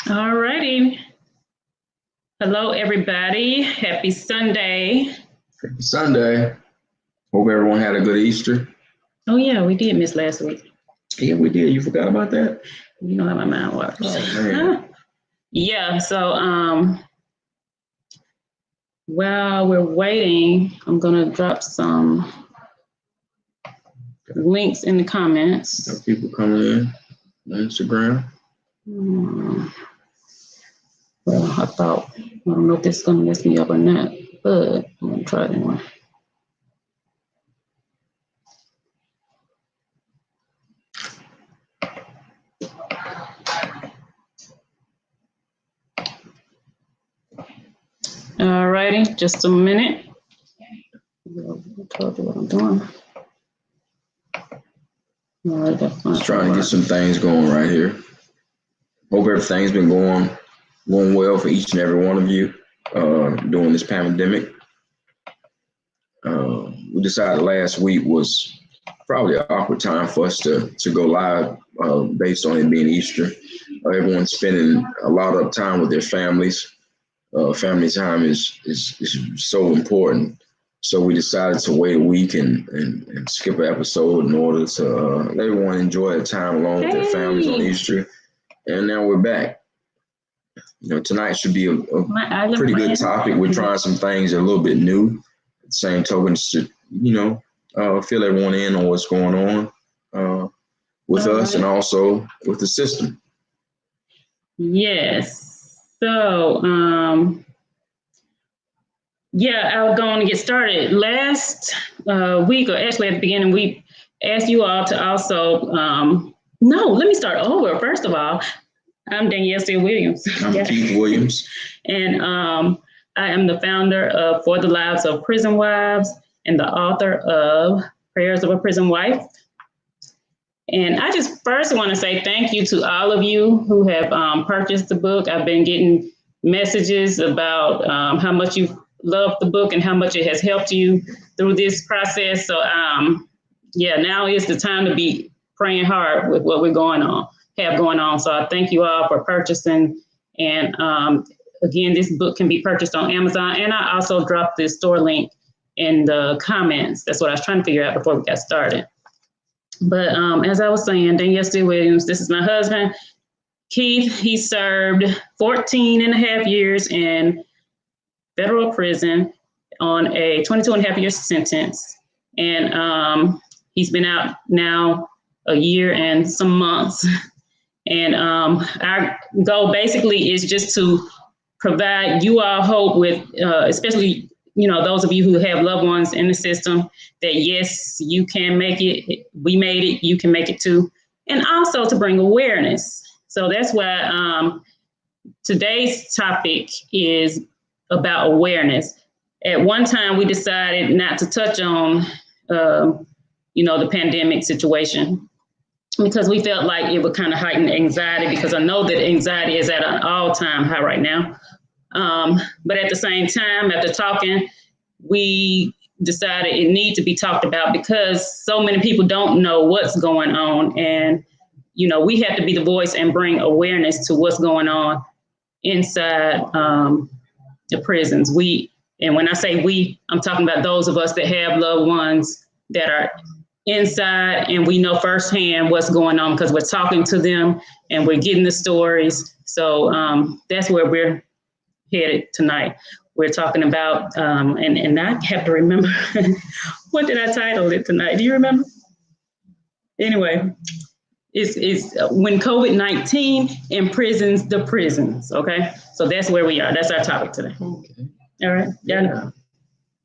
All righty. Hello, everybody. Happy Sunday. Happy Sunday. Hope everyone had a good Easter. Oh, yeah, we did miss last week. Yeah, we did. You forgot about that? You know how my mind works. Oh, man. Yeah, so while we're waiting, I'm going to drop some links in the comments. Got people coming in on Instagram. Well, I don't know if this is going to mess me up or not, but I'm going to try it anyway. All righty, just a minute. I told you what I'm doing. All right, Just trying to get some things going right here. Hope everything's been going well for each and every one of you during this pandemic. We decided last week was probably an awkward time for us to go live based on it being Easter. Everyone's spending a lot of time with their families. Family time is so important. So we decided to wait a week and skip an episode in order to let everyone enjoy the time along with their families on Easter. And now we're back. You know, tonight should be a pretty good topic. We're trying some things that are a little bit new. At the same token, to, fill everyone in on what's going on with us and also with the system. Yes. So, I'll go on and get started. Last week, or actually at the beginning, we asked you all to also, let me start over. First of all, I'm Danielle C. Williams. I'm Keith Williams. And I am the founder of For the Lives of Prison Wives and the author of Prayers of a Prison Wife. And I just first want to say thank you to all of you who have purchased the book. I've been getting messages about how much you love the book and how much it has helped you through this process. So now is the time to be praying hard with what we're have going on. So I thank you all for purchasing. And again, this book can be purchased on Amazon. And I also dropped the store link in the comments. That's what I was trying to figure out before we got started. But as I was saying, Danielle C. Williams, this is my husband, Keith. He served 14 and a half years in federal prison on a 22 and a half year sentence. And he's been out now a year and some months. And our goal basically is just to provide you all hope with, especially, those of you who have loved ones in the system, that yes, you can make it. We made it. You can make it too. And also to bring awareness. So that's why today's topic is about awareness. At one time, we decided not to touch on, the pandemic situation, because we felt like it would kind of heighten anxiety, because I know that anxiety is at an all-time high right now. But at the same time, after talking, we decided it needs to be talked about because so many people don't know what's going on. And, we have to be the voice and bring awareness to what's going on inside the prisons. And when I say we, I'm talking about those of us that have loved ones that are inside, and we know firsthand what's going on because we're talking to them and we're getting the stories. So that's where we're headed tonight. We're talking about, and I have to remember, what did I title it tonight? Do you remember? Anyway, it's when COVID-19 imprisons the prisons, okay? So that's where we are. That's our topic today. Okay. All right. Yeah.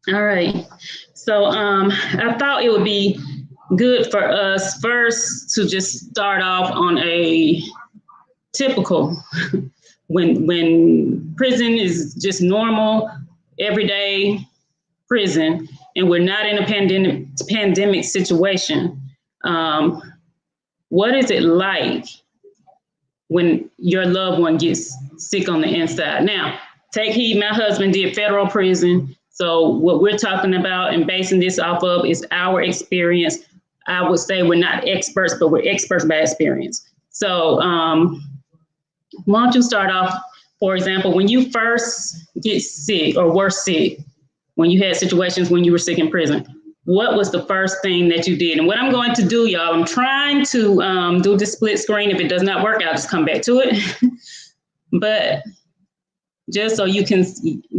All right. So I thought it would be good for us first to just start off on a typical when prison is just normal, everyday prison, and we're not in a pandemic situation. What is it like when your loved one gets sick on the inside? Now, take heed, my husband did federal prison. So what we're talking about and basing this off of is our experience. I would say we're not experts, but we're experts by experience. So why don't you start off, for example, when you first get sick or were sick, when you had situations when you were sick in prison, what was the first thing that you did? And what I'm going to do, y'all, I'm trying to do the split screen. If it does not work, I'll just come back to it. But just so you can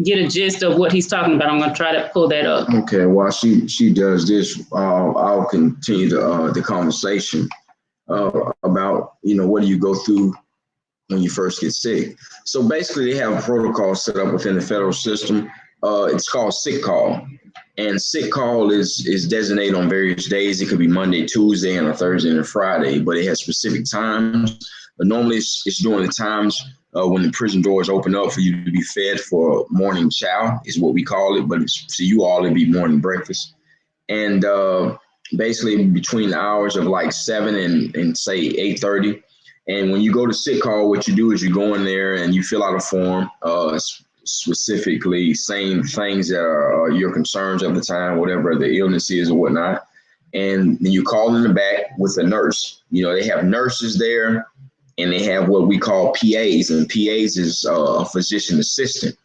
get a gist of what he's talking about, I'm going to try to pull that up. Okay, while she does this, I'll continue the conversation about, what do you go through when you first get sick. So basically, they have a protocol set up within the federal system. It's called sick call. And sick call is designated on various days. It could be Monday, Tuesday, and a Thursday and a Friday, but it has specific times. But normally it's during the times when the prison doors open up for you to be fed for morning chow, is what we call it. But to you all, it'd be morning breakfast. And basically between the hours of like 7 and say 8:30. And when you go to sick call, what you do is you go in there and you fill out a form, specifically saying things that are your concerns at the time, whatever the illness is or whatnot. And then you call in the back with a nurse. They have nurses there, and they have what we call PAs, and PAs is a physician assistant.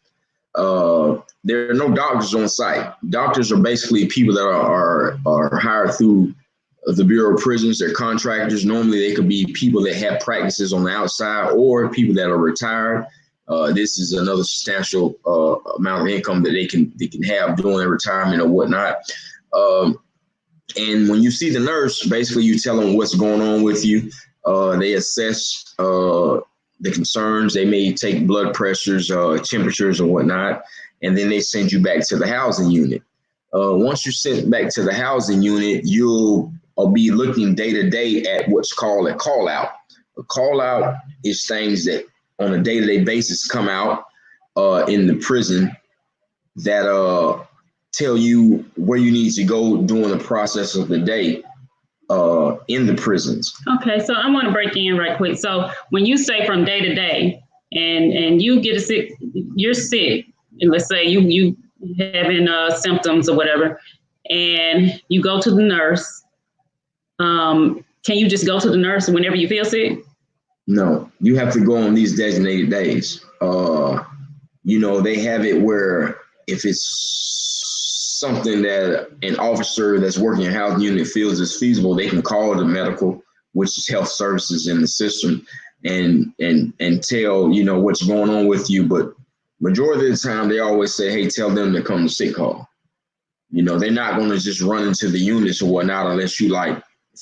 There are no doctors on site. Doctors are basically people that are hired through the Bureau of Prisons. They're contractors. Normally, they could be people that have practices on the outside or people that are retired. This is another substantial amount of income that they can have during their retirement or whatnot. And when you see the nurse, basically you tell them what's going on with you. They assess the concerns. They may take blood pressures, temperatures, or whatnot, and then they send you back to the housing unit. Once you're sent back to the housing unit, you'll be looking day to day at what's called a call out. A call out is things that on a day-to-day basis come out in the prison that tell you where you need to go during the process of the day in the prisons. Okay, so I want to break in right quick. So when you say from day to day, and you get you're sick, and let's say you having symptoms or whatever, and you go to the nurse, can you just go to the nurse whenever you feel sick? No, you have to go on these designated days. They have it where if it's something that an officer that's working in a housing unit feels is feasible, they can call the medical, which is health services in the system, and tell, what's going on with you. But majority of the time, they always say, hey, tell them to come to sick call. They're not going to just run into the units or whatnot unless you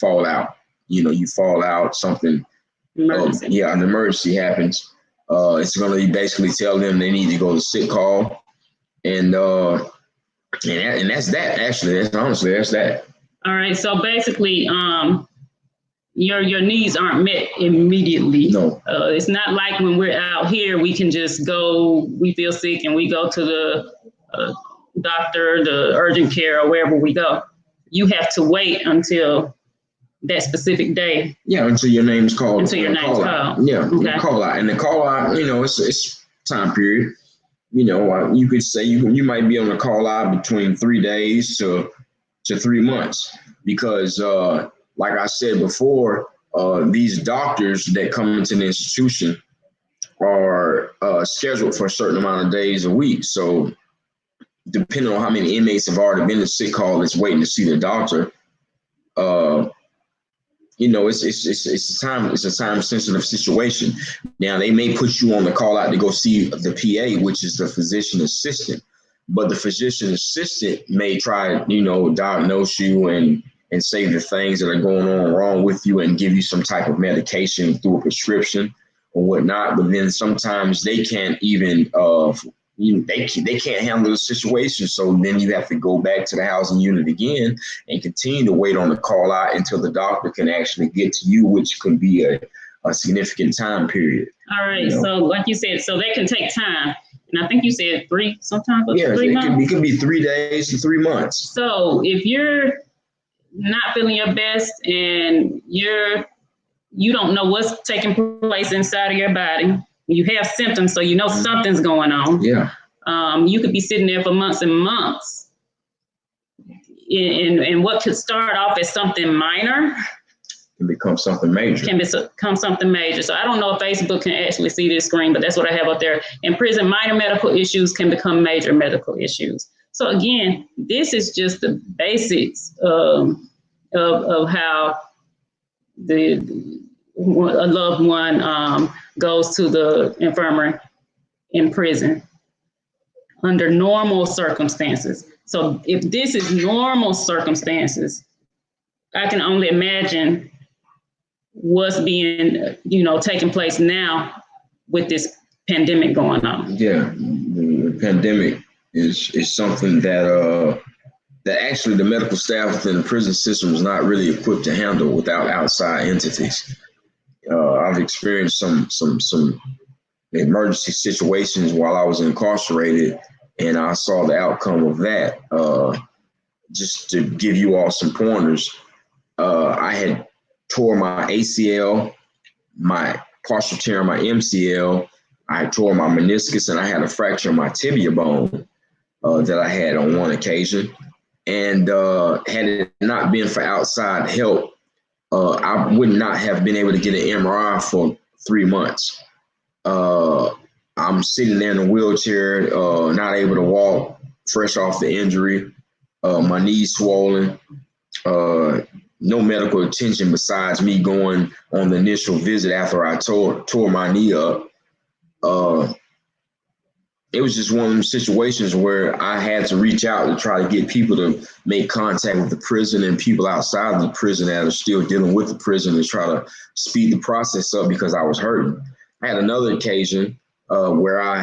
fall out. You fall out, something. Emergency. An emergency happens. It's going to basically tell them they need to go to sick call, and that's that. Actually, that's that. All right. So basically, your needs aren't met immediately. No. It's not like when we're out here, we can just go. We feel sick and we go to the doctor, the urgent care, or wherever we go. You have to wait until that specific day. Yeah, until your name's called. Until your name's called. Yeah, okay. Call out. And the call out, it's time period. You could say you might be on the call out between 3 days to 3 months, because like I said before, these doctors that come into the institution are scheduled for a certain amount of days a week. So depending on how many inmates have already been to sick call that's waiting to see the doctor, it's a time sensitive situation. Now they may put you on the call out to go see the PA, which is the physician assistant, but the physician assistant may try, diagnose you and say the things that are going on wrong with you and give you some type of medication through a prescription or whatnot. But then sometimes they can't even, they can't handle the situation. So then you have to go back to the housing unit again and continue to wait on the call out until the doctor can actually get to you, which could be a significant time period. All right. So like you said, so that can take time. And I think you said 3 sometimes. Yeah, 3 months. It could be 3 days to 3 months. So if you're not feeling your best and you don't know what's taking place inside of your body, you have symptoms, so something's going on. Yeah. You could be sitting there for months and months. And what could start off as something minor can become something major. Become something major. So I don't know if Facebook can actually see this screen, but that's what I have up there. In prison, minor medical issues can become major medical issues. So again, this is just the basics of how a loved one goes to the infirmary in prison under normal circumstances. So if this is normal circumstances, I can only imagine what's being, taking place now with this pandemic going on. Yeah, the pandemic is something that actually the medical staff within the prison system is not really equipped to handle without outside entities. I've experienced some emergency situations while I was incarcerated, and I saw the outcome of that. Just to give you all some pointers, I had tore my ACL, my partial tear in my MCL, I tore my meniscus, and I had a fracture in my tibia bone that I had on one occasion. And had it not been for outside help, I would not have been able to get an MRI for 3 months. I'm sitting there in a wheelchair, not able to walk, fresh off the injury, my knees swollen, no medical attention besides me going on the initial visit after I tore my knee up. It was just one of those situations where I had to reach out to try to get people to make contact with the prison and people outside of the prison that are still dealing with the prison to try to speed the process up because I was hurting. I had another occasion where I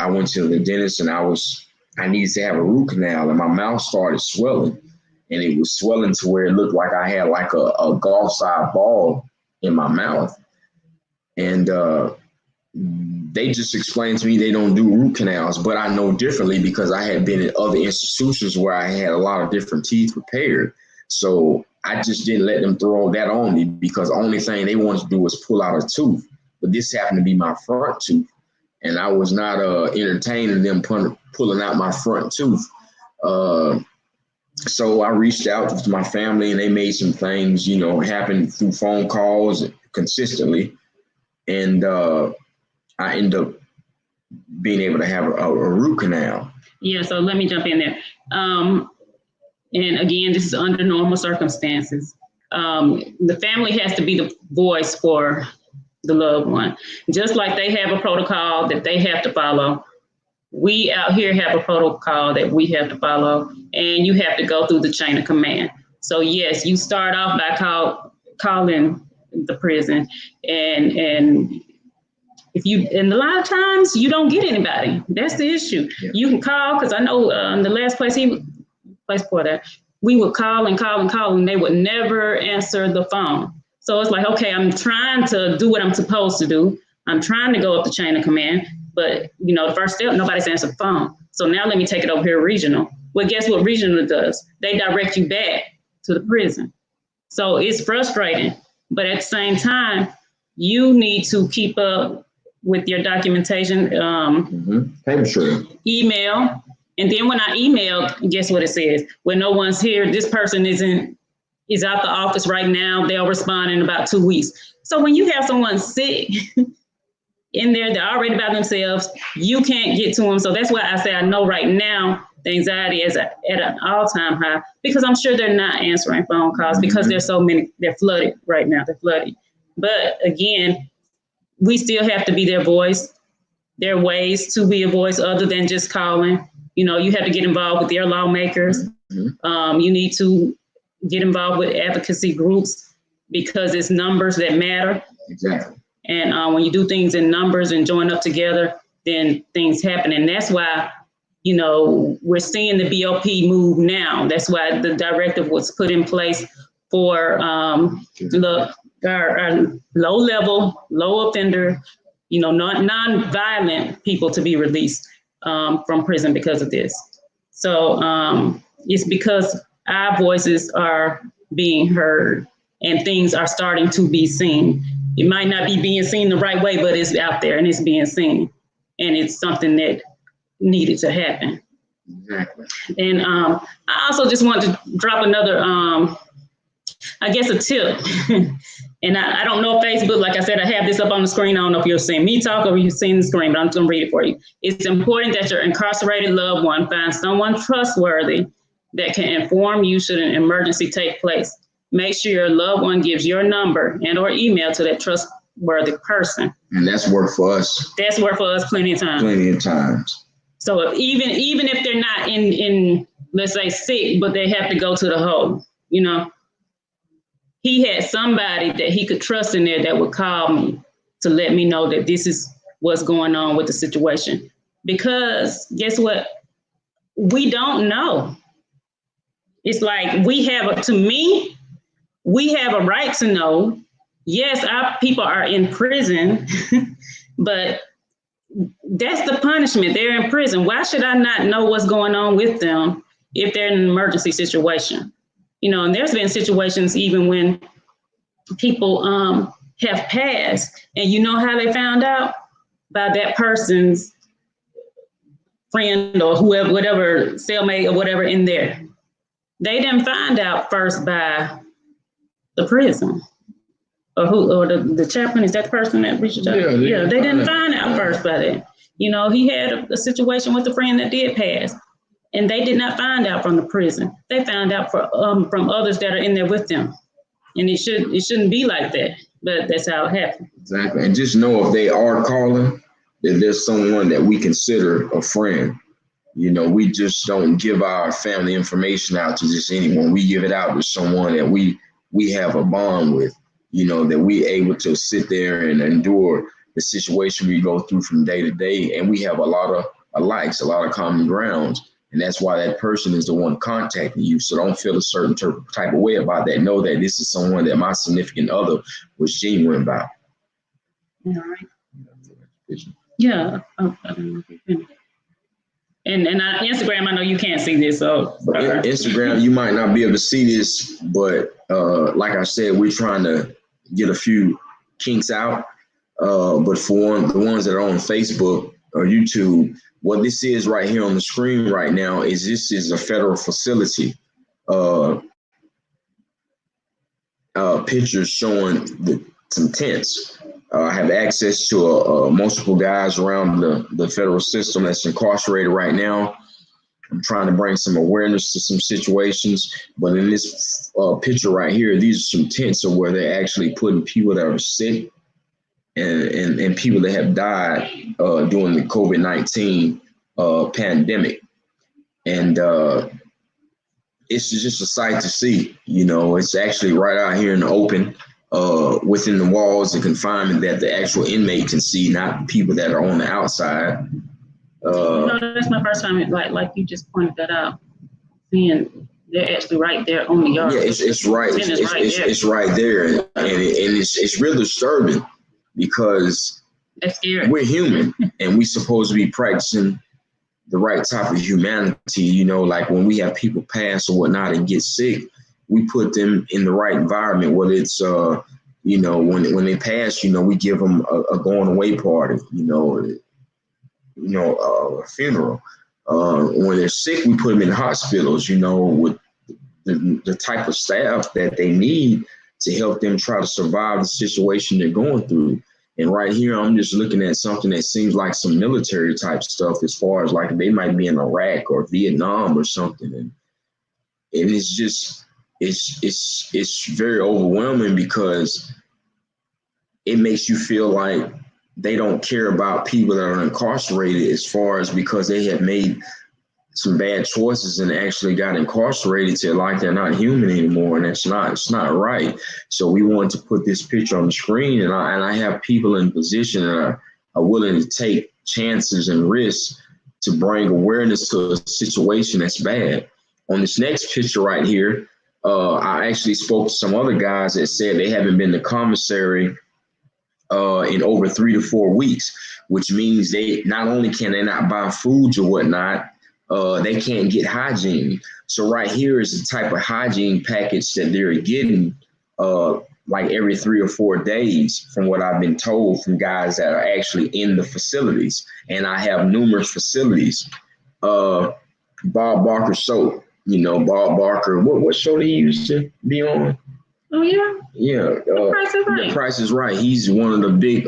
went to the dentist and I needed to have a root canal, and my mouth started swelling, and it was swelling to where it looked like I had like a golf-sized ball in my mouth. And they just explained to me they don't do root canals, but I know differently because I had been in other institutions where I had a lot of different teeth repaired. So I just didn't let them throw that on me because the only thing they wanted to do was pull out a tooth. But this happened to be my front tooth, and I was not entertaining them pulling out my front tooth. So I reached out to my family, and they made some things, happen through phone calls consistently. And I ended up being able to have a root canal. Yeah, so let me jump in there. And again, this is under normal circumstances. The family has to be the voice for the loved one. Just like they have a protocol that they have to follow, we out here have a protocol that we have to follow, and you have to go through the chain of command. So yes, you start off by calling the prison, and a lot of times you don't get anybody. That's the issue. Yeah. You can call, because I know the last place before that, we would call and call and call, and they would never answer the phone. So it's like, okay, I'm trying to do what I'm supposed to do. I'm trying to go up the chain of command, but the first step, nobody's answered the phone. So now let me take it over here regional. Well, guess what regional does? They direct you back to the prison. So it's frustrating, but at the same time, you need to keep up with your documentation, email. And then when I emailed, guess what it says? When no one's here, this person is out the office right now. They'll respond in about 2 weeks. So when you have someone sick in there, they're already by themselves, you can't get to them. So that's why I say I know right now the anxiety is at an all-time high, because I'm sure they're not answering phone calls because there's so many, they're flooded right now, they're flooded. But again, we still have to be their voice. There are ways to be a voice other than just calling. You have to get involved with their lawmakers. You need to get involved with advocacy groups because it's numbers that matter. Exactly. And when you do things in numbers and join up together, then things happen. And that's why, we're seeing the BOP move now. That's why the directive was put in place for our low offender, non-violent people to be released from prison because of this. So it's because our voices are being heard and things are starting to be seen. It might not be being seen the right way, but it's out there and it's being seen. And it's something that needed to happen. Exactly. And I also just want to drop another I guess a tip, and I don't know if Facebook, like I said, I have this up on the screen. I don't know if you're seeing me talk or you've seen the screen, but I'm just gonna read it for you. It's important that your incarcerated loved one find someone trustworthy that can inform you should an emergency take place. Make sure your loved one gives your number and or email to that trustworthy person. And that's worked for us. That's worked for us plenty of times. Plenty of times. So even if they're not in let's say sick, but they have to go to the hole, you know, he had somebody that he could trust in there that would call me to let me know that this is what's going on with the situation. Because guess what? We don't know. It's like we have a right to know. Yes, our people are in prison, but that's the punishment. They're in prison. Why should I not know what's going on with them if they're in an emergency situation? You know, and there's been situations even when people have passed, and you know how they found out? By that person's friend or whoever, whatever cellmate or whatever in there. They didn't find out first by the prison. Or the chaplain, is that the person that reached out? Yeah, they didn't find out first by that. You know, he had a situation with a friend that did pass, and they did not find out from the prison. They found out from others that are in there with them. And it shouldn't be like that, but that's how it happened. Exactly. And just know if they are calling, that there's someone that we consider a friend. You know, we just don't give our family information out to just anyone. We give it out to someone that we have a bond with. You know, that we able to sit there and endure the situation we go through from day to day. And we have a lot of likes, a lot of common grounds. And that's why that person is the one contacting you. So don't feel a certain type of way about that. Know that this is someone that my significant other was genuine about. All right. Yeah. And Instagram, I know you can't see this. So Instagram, you might not be able to see this, but like I said, we're trying to get a few kinks out. But for the ones that are on Facebook or YouTube, what this is right here on the screen right now is this is a federal facility. Pictures showing some tents. I have access to multiple guys around the federal system that's incarcerated right now. I'm trying to bring some awareness to some situations, but in this picture right here, these are some tents of where they're actually putting people that are sick and people that have died during the COVID-19 pandemic. And it's just a sight to see. You know, it's actually right out here in the open, within the walls and confinement that the actual inmate can see, not people that are on the outside. No, that's my first time. Like you just pointed that out. Seeing they're actually right there on the yard. Yeah, it's right. It's right there, and it's really disturbing because we're human and we're supposed to be practicing the right type of humanity. You know, like when we have people pass or whatnot and get sick, we put them in the right environment. Whether it's you know, when they pass, you know, we give them a going away party. You know, a funeral. When they're sick, we put them in hospitals, you know, with the type of staff that they need to help them try to survive the situation they're going through. And right here, I'm just looking at something that seems like some military type stuff, as far as like they might be in Iraq or Vietnam or something. And it's just, it's very overwhelming because it makes you feel like they don't care about people that are incarcerated, as far as because they have made some bad choices and actually got incarcerated to like they're not human anymore, and it's not right. So we wanted to put this picture on the screen, and I have people in position that are willing to take chances and risks to bring awareness to a situation that's bad. On this next picture right here, I actually spoke to some other guys that said they haven't been to commissary in over 3 to 4 weeks, which means they not only can they not buy foods or whatnot, they can't get hygiene. So right here is the type of hygiene package that they're getting like every 3 or 4 days, from what I've been told from guys that are actually in the facilities. And I have numerous facilities. Bob Barker soap, you know, Bob Barker, what show he used to be on? Oh yeah. Yeah, The Price is Right. The Price is Right. He's one of the big.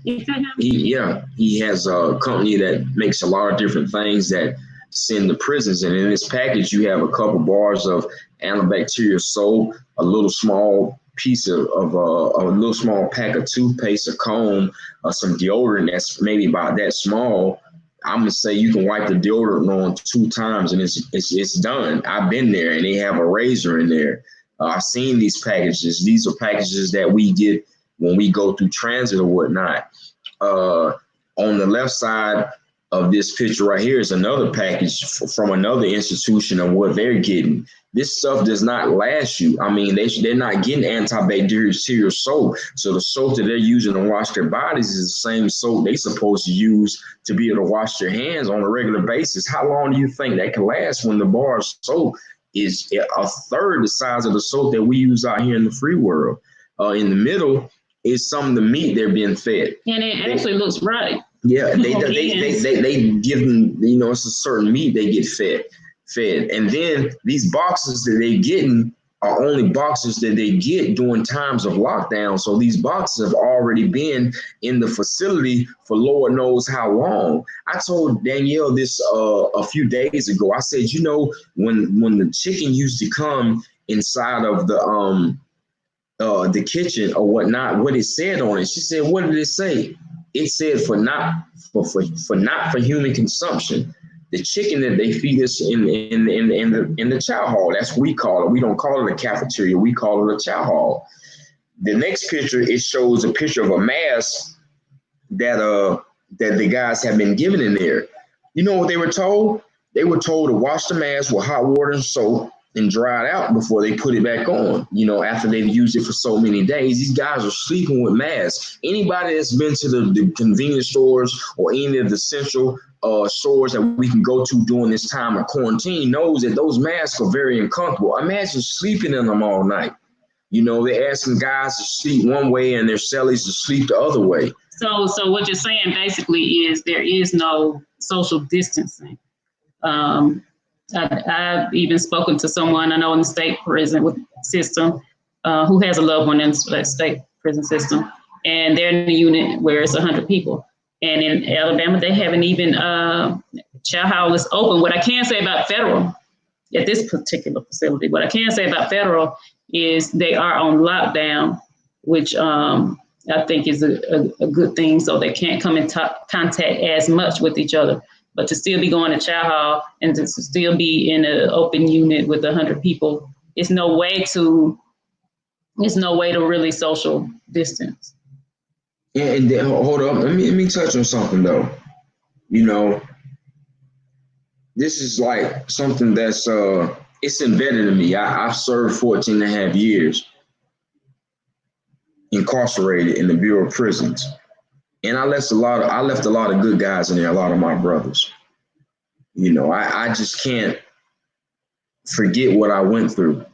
He has a company that makes a lot of different things that send to prisons. And in this package, you have a couple bars of antibacterial soap, a little small piece of a little small pack of toothpaste, a comb, some deodorant that's maybe about that small. I'm gonna say you can wipe the deodorant on 2 times and it's done. I've been there, and they have a razor in there. I've seen these packages. These are packages that we get when we go through transit or whatnot. On the left side of this picture right here is another package from another institution of what they're getting. This stuff does not last you. I mean, they're not getting antibacterial soap. So the soap that they're using to wash their bodies is the same soap they're supposed to use to be able to wash their hands on a regular basis. How long do you think that can last when the bar of soap is a third the size of the soap that we use out here in the free world? In the middle is some of the meat they're being fed. And it actually looks right. Yeah, they give them, it's a certain meat they get fed. And then these boxes that they getting are only boxes that they get during times of lockdown. So these boxes have already been in the facility for Lord knows how long. I told Danielle this a few days ago. I said, when the chicken used to come inside of the kitchen or whatnot, what it said on it. She said, "What did it say?" It said not for human consumption. The chicken that they feed us in the chow hall, that's what we call it. We don't call it a cafeteria. We call it a chow hall. The next picture, it shows a picture of a mask that the guys have been given in there. You know what they were told? They were told to wash the mask with hot water and soap and dry it out before they put it back on. After they've used it for so many days, these guys are sleeping with masks. Anybody that's been to the convenience stores or any of the central stores that we can go to during this time of quarantine knows that those masks are very uncomfortable. Imagine sleeping in them all night. They're asking guys to sleep one way and their cellies to sleep the other way. So what you're saying basically is there is no social distancing. I've even spoken to someone I know in the state prison system who has a loved one in the state prison system, and they're in a unit where it's 100 people. And in Alabama, they haven't even chow hall is open. What I can say about federal at this particular facility, what I can say about federal is they are on lockdown, which I think is a good thing. So they can't come in contact as much with each other. But to still be going to chow hall and to still be in an open unit with 100 people, it's no way to really social distance. Yeah, and then, hold up. Let me touch on something though. This is like something that's it's embedded in me. I've served 14 and a half years incarcerated in the Bureau of Prisons. And I left a lot of good guys in there, a lot of my brothers. I just can't forget what I went through.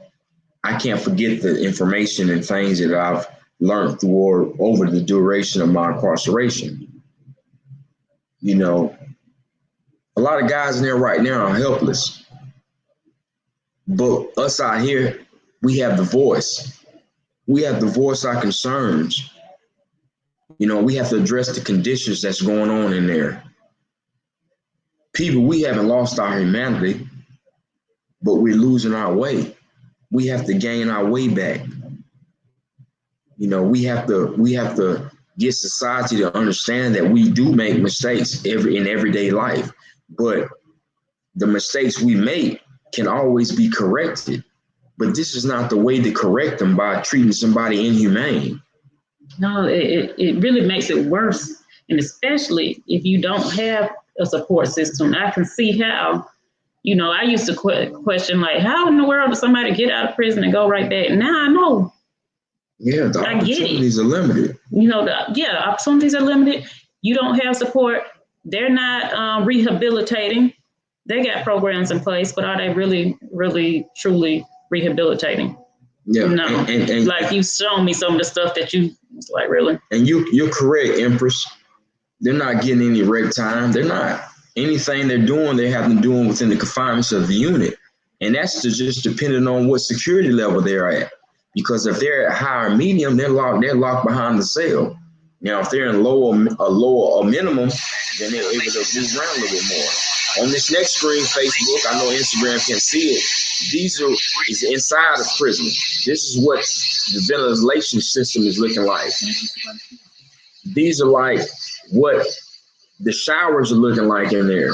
I can't forget the information and things that I've learned through or over the duration of my incarceration. A lot of guys in there right now are helpless. But us out here, we have the voice. We have to voice our concerns. We have to address the conditions that's going on in there. People, we haven't lost our humanity, but we're losing our way. We have to gain our way back. We have to get society to understand that we do make mistakes in everyday life, but the mistakes we make can always be corrected. But this is not the way to correct them by treating somebody inhumane. No, it really makes it worse. And especially if you don't have a support system. I can see how, I used to question, like, how in the world does somebody get out of prison and go right back? Now I know. Yeah, the opportunities are limited. Opportunities are limited. You don't have support. They're not rehabilitating. They got programs in place, but are they really, really, truly rehabilitating? Yeah, no. And like you've shown me some of the stuff that it's like, really. And you're correct, Empress. They're not getting any rec time. They're not. Anything they're doing, they have them doing within the confinements of the unit. And that's just depending on what security level they're at. because if they're at higher medium, they're locked behind the cell. Now, if they're in lower or minimum, then they're able to move around a little bit more. On this next screen, Facebook, I know Instagram can see it. Is inside of prison. This is what the ventilation system is looking like. These are like what the showers are looking like in there.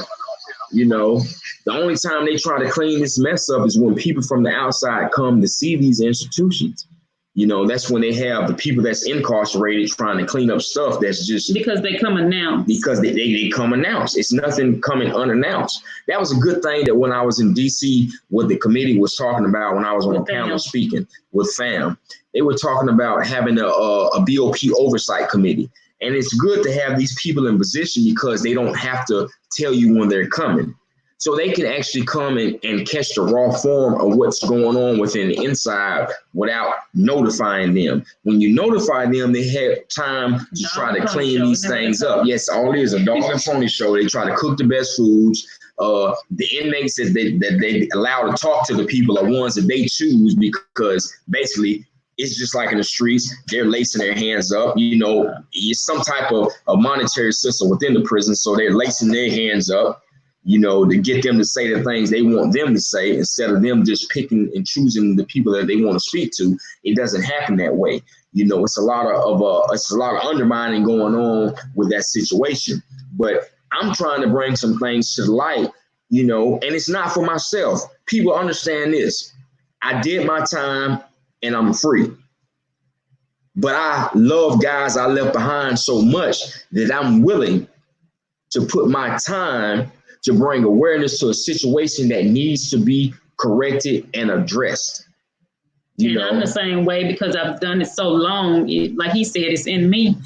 You know, the only time they try to clean this mess up is when people from the outside come to see these institutions. You know, that's when they have the people that's incarcerated trying to clean up stuff that's just because they come announced. Because they come announced. It's nothing coming unannounced. That was a good thing that when I was in DC, what the committee was talking about when I was on a panel speaking with FAM, they were talking about having a BOP oversight committee. And it's good to have these people in position because they don't have to tell you when they're coming. So they can actually come and catch the raw form of what's going on within the inside without notifying them. When you notify them, they have time to try to clean these things up. Yes, all it is a dog and pony show. They try to cook the best foods. The inmates that they allow to talk to the people are ones that they choose because basically it's just like in the streets, they're lacing their hands up. You know, it's some type of a monetary system within the prison. So they're lacing their hands up, you know, to get them to say the things they want them to say instead of them just picking and choosing the people that they want to speak to. It doesn't happen that way. You know, it's a lot of undermining going on with that situation. But I'm trying to bring some things to the light, you know, and it's not for myself. People understand this. I did my time and I'm free. But I love guys I left behind so much that I'm willing to put my time to bring awareness to a situation that needs to be corrected and addressed. I'm the same way because I've done it so long. Like he said, it's in me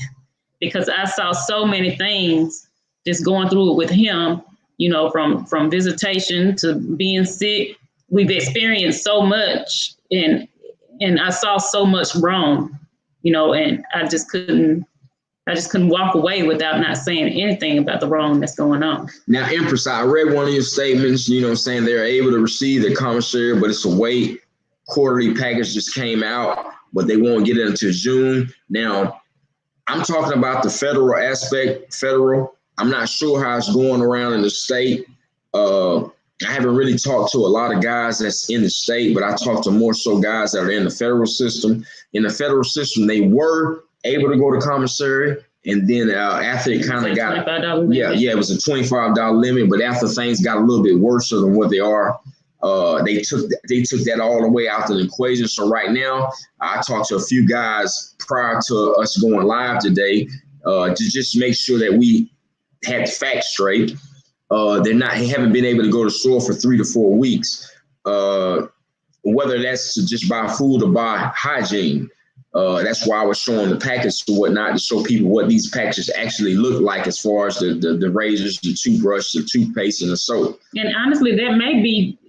because I saw so many things just going through it with him, you know, from visitation to being sick. We've experienced so much and I saw so much wrong, you know, and I just couldn't walk away without not saying anything about the wrong that's going on. Now, Empress, I read one of your statements, you know, saying they're able to receive the commissary, but it's a wait. Quarterly package just came out, but they won't get it until June. Now, I'm talking about the federal aspect, I'm not sure how it's going around in the state. I haven't really talked to a lot of guys that's in the state, but I talked to more so guys that are in the federal system. In the federal system, they were able to go to commissary, and then after it kind of got, it was a $25 limit, but after things got a little bit worse than what they are, they took that all the way out of the equation. So right now, I talked to a few guys prior to us going live today to just make sure that we had the facts straight. They haven't been able to go to the store for 3 to 4 weeks, whether that's to just buy food or buy hygiene. That's why I was showing the packets or whatnot to show people what these packages actually look like as far as the razors, the toothbrush, the toothpaste, and the soap. And honestly, that may be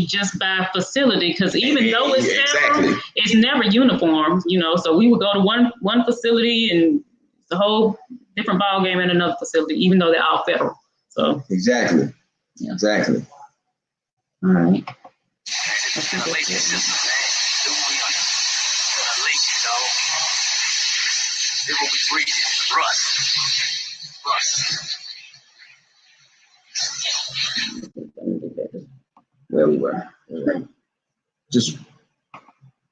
just by facility because even though it's federal, it's never uniform, you know. So we would go to one facility and it's a whole different ball game in another facility, even though they're all federal. So exactly. All right. Where we were. Just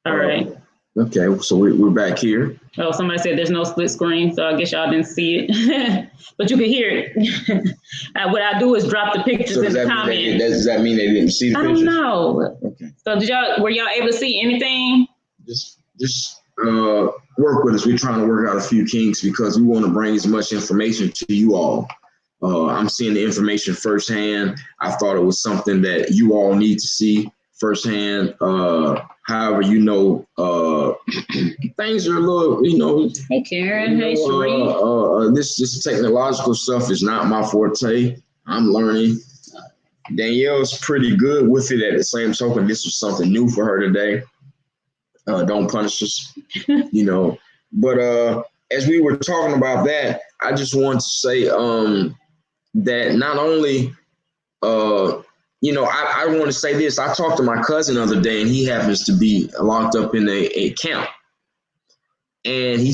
all right. Okay, so we're back here. Oh, somebody said there's no split screen, so I guess y'all didn't see it, but you can hear it. What I do is drop the pictures in the comments. Does that mean they didn't see the pictures? I don't know. Okay. So were y'all able to see anything? Just work with us. We're trying to work out a few kinks because we want to bring as much information to you all. I'm seeing the information firsthand. I thought it was something that you all need to see firsthand. However, you know, things are a little, you know. Hey, Karen. Hey, Sheree. This technological stuff is not my forte. I'm learning. Danielle's pretty good with it. At the same token, this was something new for her today. Don't punish us, you know. But as we were talking about that, I just want to say that not only I want to say this. I talked to my cousin the other day, and he happens to be locked up in a camp. And he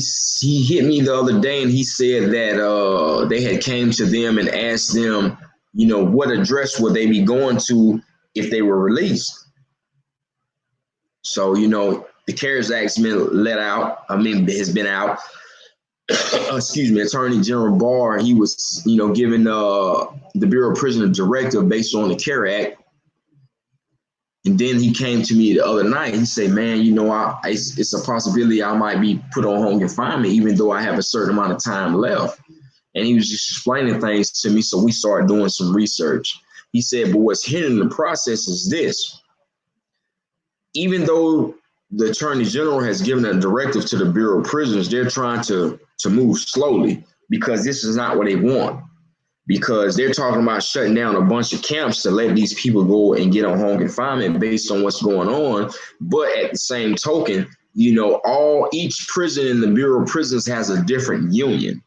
hit me the other day, and he said that they had came to them and asked them, what address would they be going to if they were released. So, the CARES Act's been has been out. Excuse me, Attorney General Barr, he was, giving the Bureau of Prisons a directive based on the CARES Act. And then he came to me the other night. He said, man, it's a possibility I might be put on home confinement, even though I have a certain amount of time left. And he was just explaining things to me. So we started doing some research. He said, but what's hidden in the process is this. Even though the Attorney General has given a directive to the Bureau of Prisons, they're trying to move slowly because this is not what they want. Because they're talking about shutting down a bunch of camps to let these people go and get on home confinement based on what's going on. But at the same token, each prison in the Bureau of Prisons has a different union.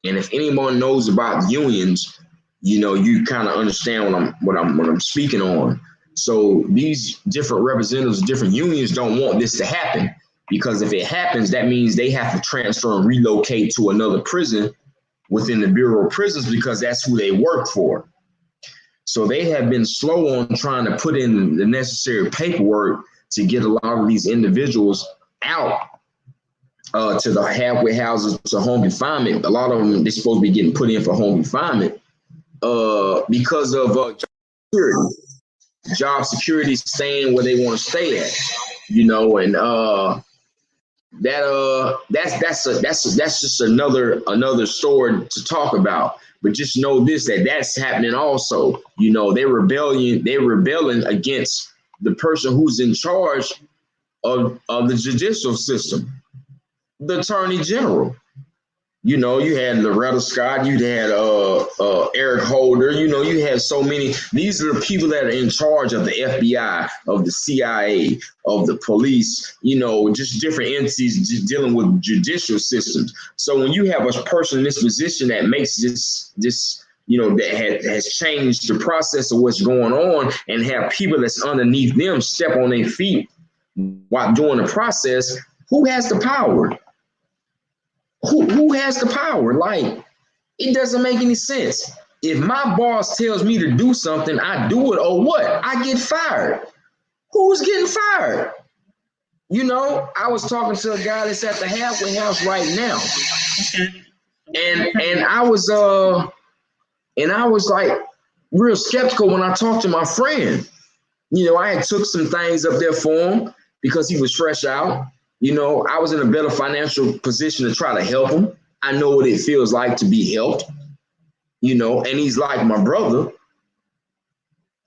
And if anyone knows about unions, you kind of understand what I'm speaking on. So these different representatives, different unions don't want this to happen, because if it happens, that means they have to transfer and relocate to another prison within the Bureau of Prisons because that's who they work for. So they have been slow on trying to put in the necessary paperwork to get a lot of these individuals out to the halfway houses, to home confinement. A lot of them, they're supposed to be getting put in for home confinement because of job security, staying where they want to stay at, and that's just another story to talk about. But just know this, that's happening also. They're rebelling against the person who's in charge of the judicial system, the Attorney General. You had Loretta Scott, you had Eric Holder, you had so many. These are the people that are in charge of the FBI, of the CIA, of the police, just different entities dealing with judicial systems. So when you have a person in this position that makes this that has changed the process of what's going on, and have people that's underneath them step on their feet while doing the process, who has the power? Who has the power? Like, it doesn't make any sense. If my boss tells me to do something, I do it, or what? I get fired. Who's getting fired? I was talking to a guy that's at the halfway house right now. And I was like real skeptical when I talked to my friend. I had took some things up there for him because he was fresh out. I was in a better financial position to try to help him. I know what it feels like to be helped, and he's like my brother.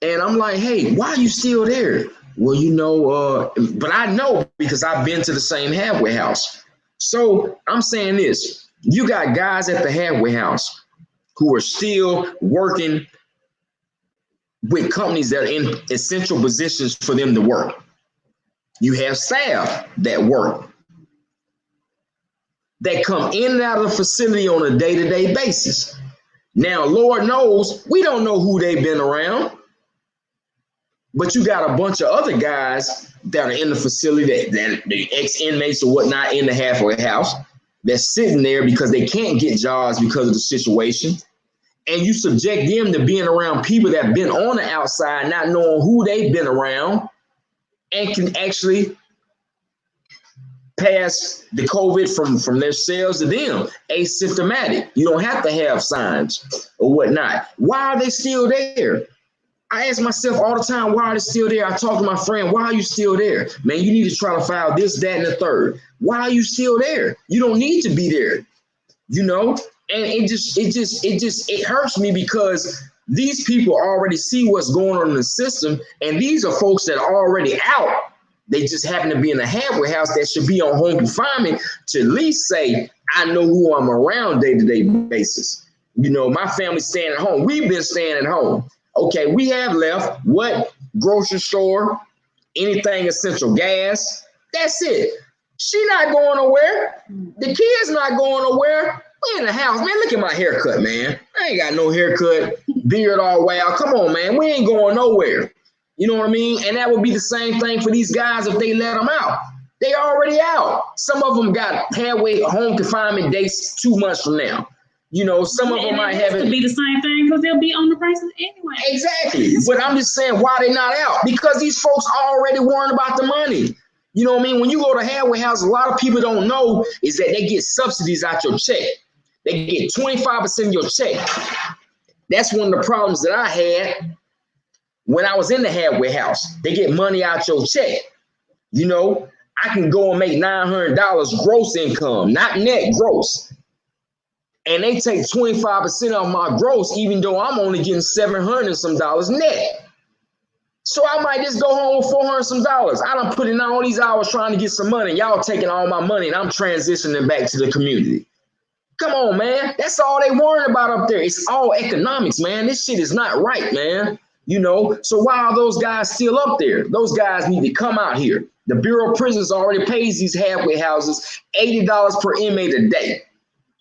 And I'm like, hey, why are you still there? Well, but I know because I've been to the same halfway house. So I'm saying this, you got guys at the halfway house who are still working with companies that are in essential positions for them to work. You have staff that work, that come in and out of the facility on a day-to-day basis. Now, Lord knows, we don't know who they've been around, but you got a bunch of other guys that are in the facility, that the ex-inmates or whatnot in the halfway house, that's sitting there because they can't get jobs because of the situation. And you subject them to being around people that have been on the outside, not knowing who they've been around, and can actually pass the COVID from their cells to them, asymptomatic. You don't have to have signs or whatnot. Why are they still there? I ask myself all the time, why are they still there? I talk to my friend, why are you still there? Man, you need to try to file this, that, and the third. Why are you still there? You don't need to be there, And it hurts me because these people already see what's going on in the system, and these are folks that are already out. They just happen to be in a halfway house that should be on home confinement to at least say, I know who I'm around day-to-day basis. My family's staying at home. We've been staying at home. Okay, we have left what? Grocery store, anything essential, gas. That's it. She not going nowhere. The kid's not going nowhere. We in the house, man. Look at my haircut, man. I ain't got no haircut, beard all wild. Come on, man. We ain't going nowhere. You know what I mean? And that would be the same thing for these guys if they let them out. They already out. Some of them got halfway home confinement dates 2 months from now. You know, some of them might have it. To be the same thing because they'll be on the prices anyway. Exactly. But I'm just saying, why they not out? Because these folks already worrying about the money. You know what I mean? When you go to halfway house, a lot of people don't know is that they get subsidies out your check. They get 25% of your check. That's one of the problems that I had when I was in the halfway house. They get money out your check. You know, I can go and make $900 gross income, not net, gross. And they take 25% of my gross, even though I'm only getting $700 and some dollars net. So I might just go home with $400 some dollars. I done put in all these hours trying to get some money. Y'all taking all my money and I'm transitioning back to the community. Come on, man. That's all they worrying about up there. It's all economics, man. This shit is not right, man. You know, so why are those guys still up there? Those guys need to come out here. The Bureau of Prisons already pays these halfway houses $80 per inmate a day.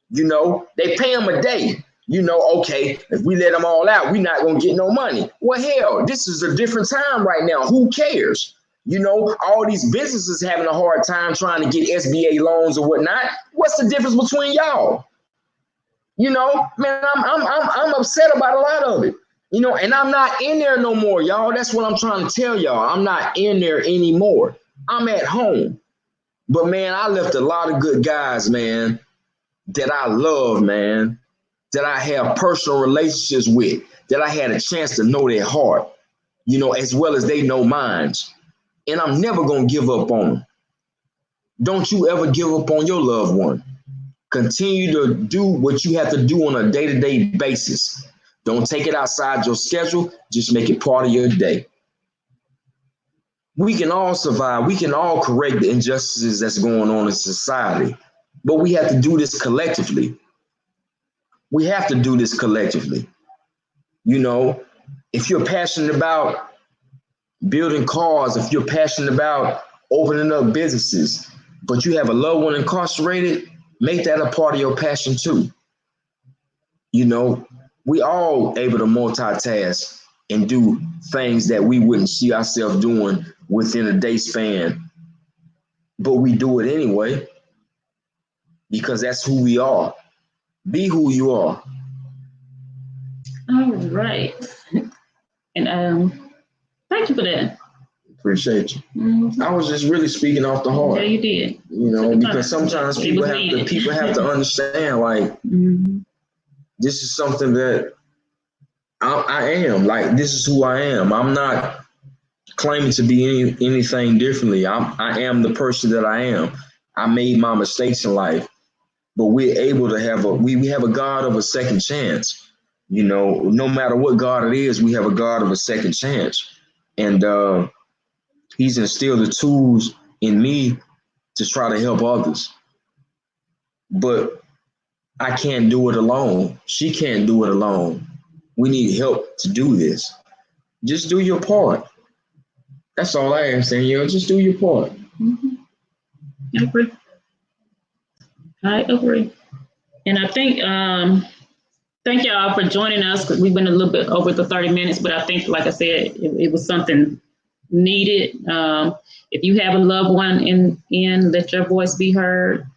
You know, they pay them a day. You know, okay, if we let them all out, we're not going to get no money. Well, hell, this is a different time right now. Who cares? You know, all these businesses having a hard time trying to get SBA loans or whatnot. What's the difference between y'all? You know, man, I'm upset about a lot of it. You know, and I'm not in there no more, y'all. That's what I'm trying to tell y'all. I'm not in there anymore. I'm at home. But, man, I left a lot of good guys, man, that I love, man, that I have personal relationships with, that I had a chance to know their heart, you know, as well as they know mine. And I'm never going to give up on them. Don't you ever give up on your loved one. Continue to do what you have to do on a day-to-day basis. Don't take it outside your schedule. Just make it part of your day. We can all survive. We can all correct the injustices that's going on in society. But we have to do this collectively. We have to do this collectively. You know, if you're passionate about building cars, if you're passionate about opening up businesses, but you have a loved one incarcerated, make that a part of your passion too. You know, we all able to multitask and do things that we wouldn't see ourselves doing within a day span. But we do it anyway because that's who we are. Be who you are. All right. And thank you for that. Appreciate you. Mm-hmm. I was just really speaking off the heart. Yeah, you did. You know, because sometimes people have to understand, like, mm-hmm. This is something that I am. Like, this is who I am. I'm not claiming to be anything differently. I am the person that I am. I made my mistakes in life, but we're able to have we have a God of a second chance. You know, no matter what God it is, we have a God of a second chance. And He's instilled the tools in me to try to help others. But I can't do it alone. She can't do it alone. We need help to do this. Just do your part. That's all I am saying, just do your part. Mm-hmm. I agree. And I think, thank y'all for joining us, because we've been a little bit over the 30 minutes, but I think, like I said, it was something needed. If you have a loved one in let your voice be heard.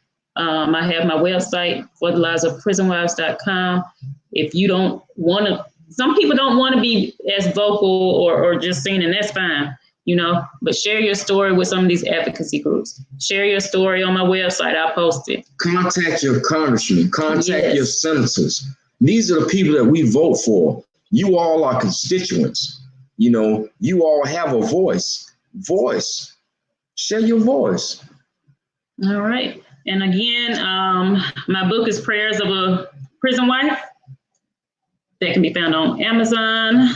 I have my website, forthelives.prisonwives.com. If you don't want to, some people don't want to be as vocal or just singing, and that's fine, you know, but share your story with some of these advocacy groups. Share your story on my website. I'll post it. Contact your congressman, contact your senators. These are the people that we vote for. You all are constituents. You know, you all have a voice. Share your voice. All right. And again, my book is Prayers of a Prison Wife. That can be found on Amazon.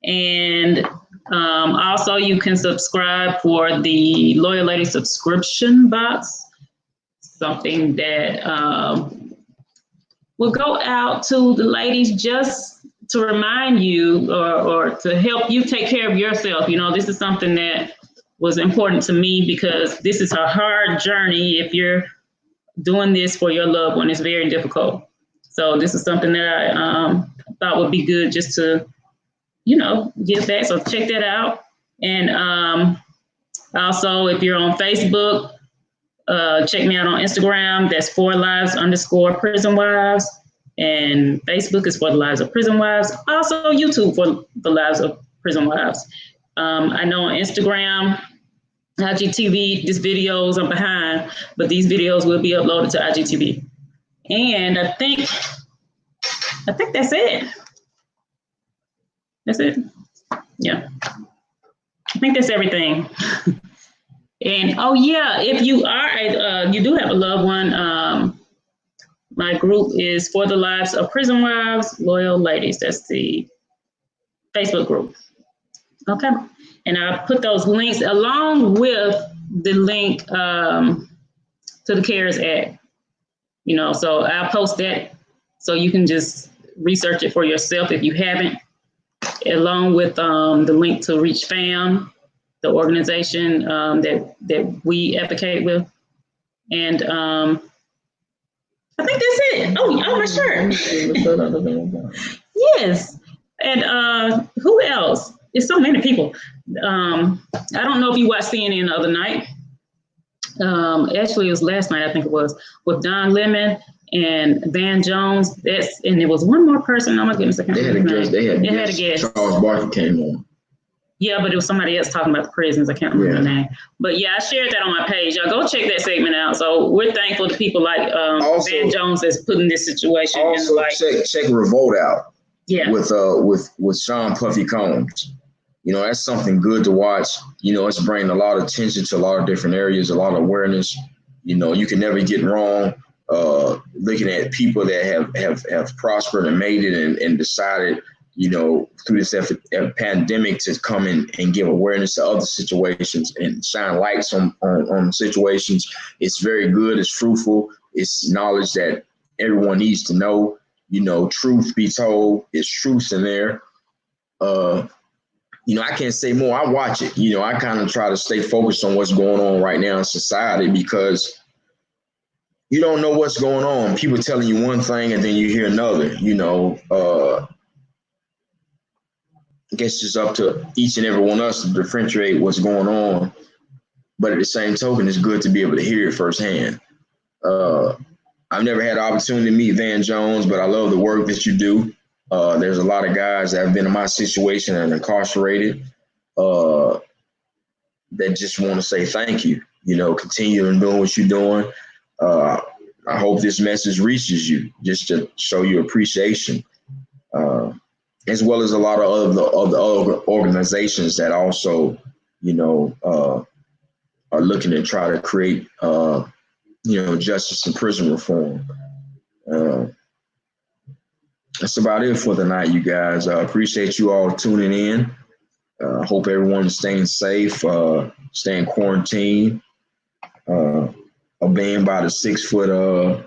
And also you can subscribe for the Loyal Lady subscription box, something that will go out to the ladies just to remind you or to help you take care of yourself. You know, this is something that was important to me because this is a hard journey if you're doing this for your loved one is very difficult. So this is something that I thought would be good just to, give back. So check that out. And also, if you're on Facebook, check me out on Instagram. That's _lives_prison wives. And Facebook is For the Lives of Prison Wives. Also YouTube For the Lives of Prison Wives. I know on Instagram, IGTV, these videos I'm behind, but these videos will be uploaded to IGTV. And I think that's it. That's it. Yeah. I think that's everything. And oh yeah, if you are you do have a loved one, my group is For the Lives of Prison Wives, Loyal Ladies. That's the Facebook group. Okay. And I put those links along with the link to the CARES Act. So I'll post that so you can just research it for yourself if you haven't, along with the link to Reach Fam, the organization that we advocate with. And I think that's it. Oh, my shirt. Yes. And who else? It's so many people. I don't know if you watched CNN the other night. Actually, it was last night, I think it was, with Don Lemon and Van Jones. And there was one more person. Oh my goodness, I can't remember. They had a guest. Charles Barkley came on. Yeah, but it was somebody else talking about the prisons. I can't remember the name. But yeah, I shared that on my page. Y'all go check that segment out. So we're thankful to people like Van Jones that's putting this situation in the light. Check Revolt out. Yeah. With Sean Puffy Combs. That's something good to watch. It's bringing a lot of attention to a lot of different areas, a lot of awareness. You can never get wrong looking at people that have prospered and made it and decided, through this pandemic to come in and give awareness to other situations and shine lights on situations. It's very good. It's fruitful. It's knowledge that everyone needs to know. Truth be told, it's truth in there. I can't say more. I watch it. I kind of try to stay focused on what's going on right now in society because you don't know what's going on. People telling you one thing and then you hear another, I guess it's up to each and every one of us to differentiate what's going on. But at the same token, it's good to be able to hear it firsthand. I've never had the opportunity to meet Van Jones, but I love the work that you do. There's a lot of guys that have been in my situation and incarcerated that just want to say thank you. Continue doing what you're doing. I hope this message reaches you just to show you appreciation. As well as a lot of other organizations that also, are looking to try to create, justice and prison reform. That's about it for the night, you guys. I appreciate you all tuning in. Hope everyone is staying safe, staying quarantined, obeying by the 6 foot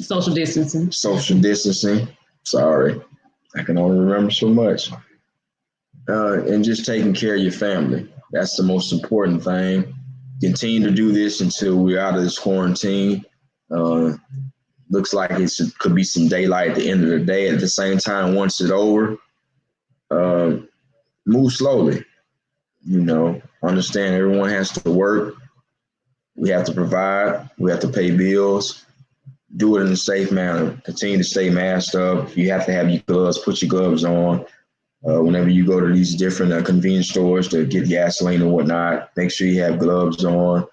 social distancing. Sorry. I can only remember so much. And just taking care of your family. That's the most important thing. Continue to do this until we're out of this quarantine. Looks like it could be some daylight at the end of the day. At the same time, once it's over, move slowly. Understand everyone has to work. We have to provide. We have to pay bills. Do it in a safe manner. Continue to stay masked up. If you have to have your gloves, put your gloves on. Whenever you go to these different convenience stores to get gasoline and whatnot, make sure you have gloves on.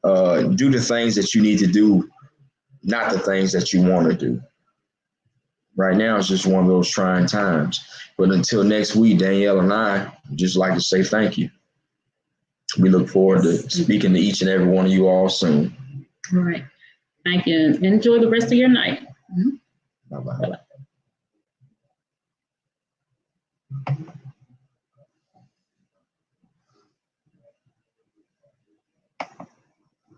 Do the things that you need to do, not the things that you want to do. Right now, it's just one of those trying times. But until next week, Danielle and I would just like to say thank you. We look forward to speaking to each and every one of you all soon. All right. Thank you. Enjoy the rest of your night. Bye-bye. Bye-bye.